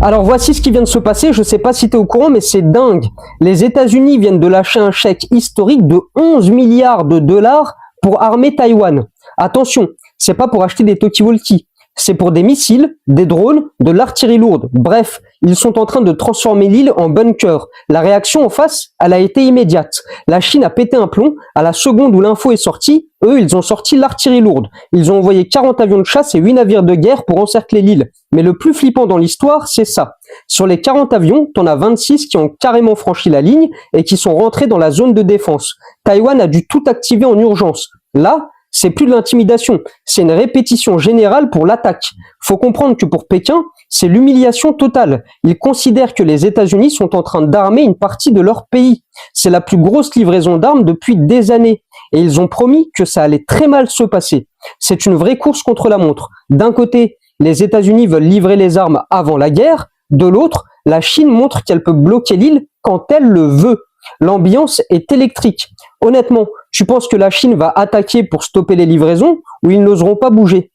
Alors voici ce qui vient de se passer, je sais pas si tu es au courant, mais c'est dingue. Les États-Unis viennent de lâcher un chèque historique de 11 milliards de dollars pour armer Taïwan. Attention, c'est pas pour acheter des talkie-walkie, c'est pour des missiles, des drones, de l'artillerie lourde. Bref, ils sont en train de transformer l'île en bunker. La réaction en face, elle a été immédiate. La Chine a pété un plomb. À la seconde où l'info est sortie, eux, ils ont sorti l'artillerie lourde. Ils ont envoyé 40 avions de chasse et 8 navires de guerre pour encercler l'île. Mais le plus flippant dans l'histoire, c'est ça. Sur les 40 avions, t'en as 26 qui ont carrément franchi la ligne et qui sont rentrés dans la zone de défense. Taïwan a dû tout activer en urgence. Là, c'est plus de l'intimidation, c'est une répétition générale pour l'attaque. Faut comprendre que pour Pékin, c'est l'humiliation totale. Ils considèrent que les États-Unis sont en train d'armer une partie de leur pays. C'est la plus grosse livraison d'armes depuis des années. Et ils ont promis que ça allait très mal se passer. C'est une vraie course contre la montre. D'un côté, les États-Unis veulent livrer les armes avant la guerre. De l'autre, la Chine montre qu'elle peut bloquer l'île quand elle le veut. L'ambiance est électrique. Honnêtement, tu penses que la Chine va attaquer pour stopper les livraisons ou ils n'oseront pas bouger?